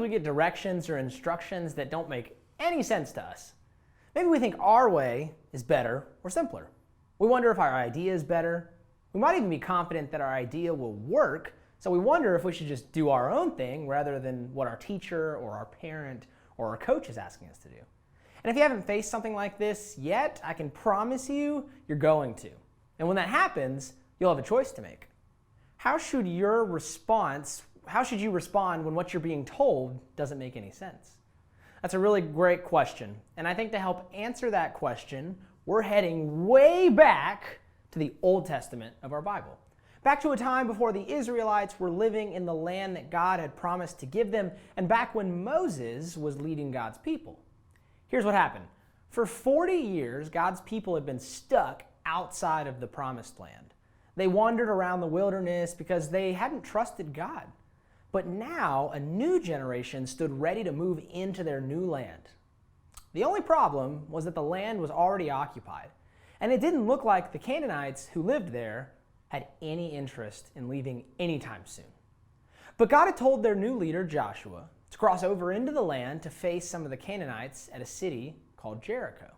we get directions or instructions that don't make any sense to us. Maybe we think our way is better or simpler. We wonder if our idea is better. We might even be confident that our idea will work, so we wonder if we should just do our own thing rather than what our teacher or our parent or our coach is asking us to do. And if you haven't faced something like this yet, I can promise you you're going to. And when that happens, you'll have a choice to make. How should you respond when what you're being told doesn't make any sense? That's a really great question. And I think to help answer that question, we're heading way back to the Old Testament of our Bible. Back to a time before the Israelites were living in the land that God had promised to give them, and back when Moses was leading God's people. Here's what happened. For 40 years, God's people had been stuck outside of the promised land. They wandered around the wilderness because they hadn't trusted God. But now, a new generation stood ready to move into their new land. The only problem was that the land was already occupied, and it didn't look like the Canaanites who lived there had any interest in leaving anytime soon. But God had told their new leader, Joshua, to cross over into the land to face some of the Canaanites at a city called Jericho.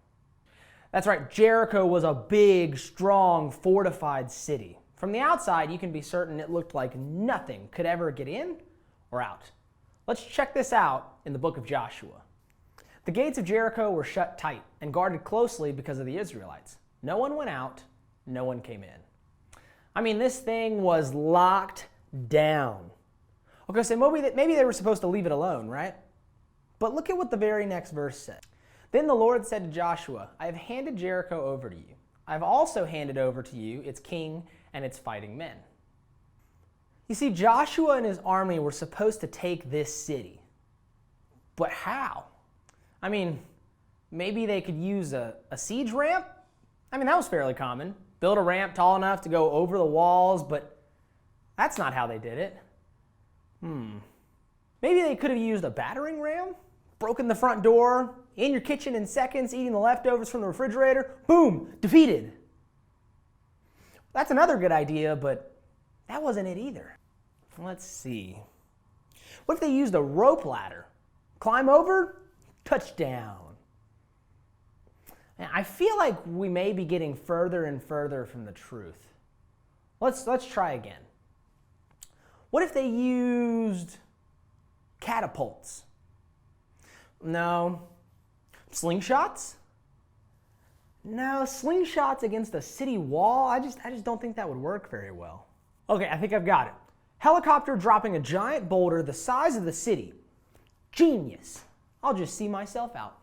That's right, Jericho was a big, strong, fortified city. From the outside, you can be certain it looked like nothing could ever get in or out. Let's check this out in the book of Joshua. The gates of Jericho were shut tight and guarded closely because of the Israelites. No one went out, no one came in. I mean, this thing was locked down. Okay, so maybe they were supposed to leave it alone, right? But look at what the very next verse says. Then the Lord said to Joshua, I have handed Jericho over to you. I have also handed over to you its king and its fighting men. You see, Joshua and his army were supposed to take this city. But how? I mean, maybe they could use a siege ramp? I mean, that was fairly common. Build a ramp tall enough to go over the walls, but that's not how they did it. Maybe they could have used a battering ram? Broken the front door, in your kitchen in seconds, eating the leftovers from the refrigerator. Boom, defeated. That's another good idea, but that wasn't it either. Let's see. What if they used a rope ladder? Climb over, touchdown. Now, I feel like we may be getting further and further from the truth. Let's try again. What if they used catapults? No. Slingshots? No, slingshots against a city wall? I just don't think that would work very well. Okay, I think I've got it. Helicopter dropping a giant boulder the size of the city. Genius. I'll just see myself out.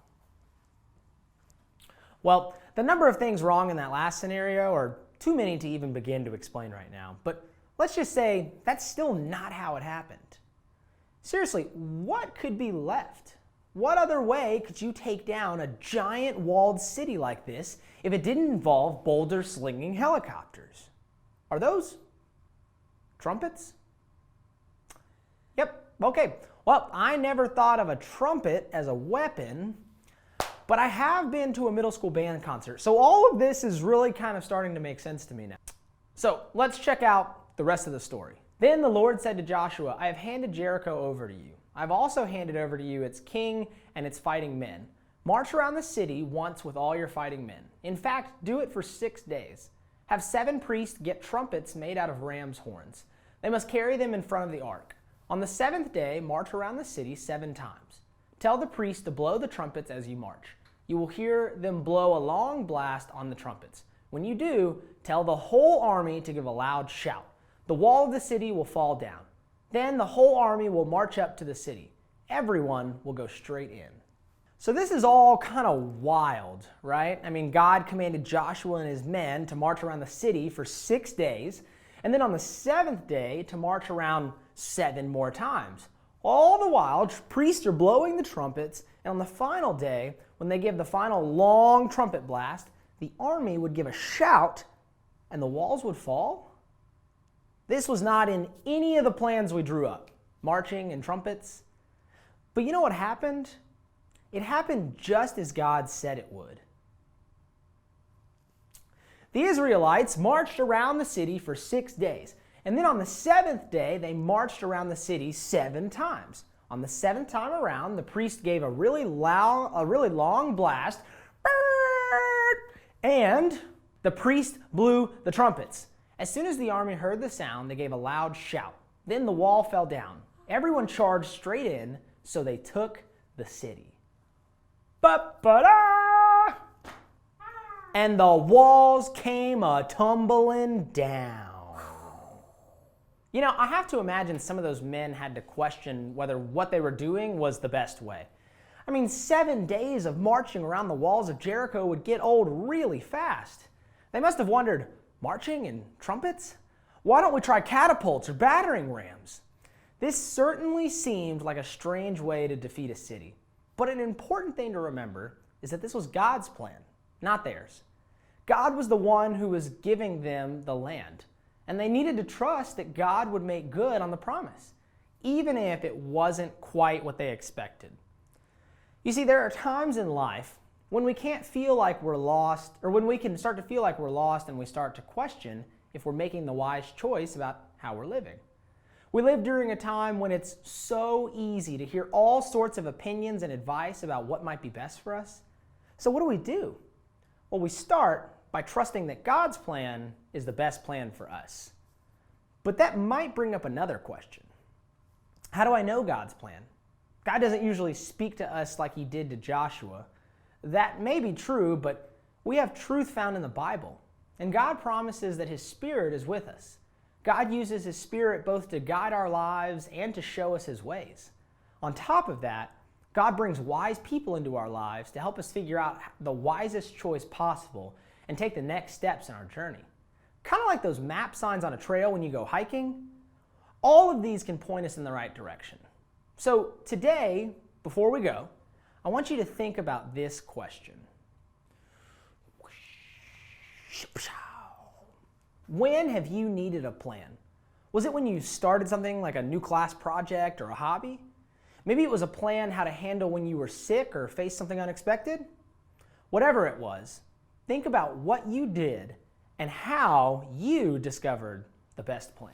Well, the number of things wrong in that last scenario are too many to even begin to explain right now. But let's just say that's still not how it happened. Seriously, what could be left? What other way could you take down a giant walled city like this if it didn't involve boulder-slinging helicopters? Are those trumpets? Yep, okay. Well, I never thought of a trumpet as a weapon, but I have been to a middle school band concert, so all of this is really kind of starting to make sense to me now. So let's check out the rest of the story. Then the Lord said to Joshua, I have handed Jericho over to you. I've also handed over to you its king and its fighting men. March around the city once with all your fighting men. In fact, do it for 6 days. Have 7 priests get trumpets made out of ram's horns. They must carry them in front of the ark. On the 7th day, march around the city 7 times. Tell the priests to blow the trumpets as you march. You will hear them blow a long blast on the trumpets. When you do, tell the whole army to give a loud shout. The wall of the city will fall down. Then the whole army will march up to the city. Everyone will go straight in. So this is all kind of wild, right? I mean, God commanded Joshua and his men to march around the city for 6 days, and then on the 7th day to march around 7 more times. All the while, priests are blowing the trumpets, and on the final day, when they give the final long trumpet blast, the army would give a shout, and the walls would fall? This was not in any of the plans we drew up, marching and trumpets. But you know what happened? It happened just as God said it would. The Israelites marched around the city for 6 days, and then on the 7th day, they marched around the city 7 times. On the seventh time around, the priest gave a really long blast, and the priest blew the trumpets. As soon as the army heard the sound, they gave a loud shout. Then the wall fell down. Everyone charged straight in, so they took the city. Ba-ba-da! And the walls came a-tumbling down. You know, I have to imagine some of those men had to question whether what they were doing was the best way. I mean, 7 days of marching around the walls of Jericho would get old really fast. They must have wondered, marching and trumpets? Why don't we try catapults or battering rams? This certainly seemed like a strange way to defeat a city. But an important thing to remember is that this was God's plan, not theirs. God was the one who was giving them the land, and they needed to trust that God would make good on the promise, even if it wasn't quite what they expected. You see, there are times in life when we can't feel like we're lost, or when we can start to feel like we're lost and we start to question if we're making the wise choice about how we're living. We live during a time when it's so easy to hear all sorts of opinions and advice about what might be best for us. So what do? Well, we start by trusting that God's plan is the best plan for us. But that might bring up another question. How do I know God's plan? God doesn't usually speak to us like he did to Joshua. That may be true, but we have truth found in the Bible, and God promises that his Spirit is with us. God uses his Spirit both to guide our lives and to show us his ways. On top of that, God brings wise people into our lives to help us figure out the wisest choice possible and take the next steps in our journey. Kind of like those map signs on a trail when you go hiking. All of these can point us in the right direction. So today, before we go, I want you to think about this question. When have you needed a plan? Was it when you started something like a new class project or a hobby? Maybe it was a plan how to handle when you were sick or faced something unexpected. Whatever it was, think about what you did and how you discovered the best plan.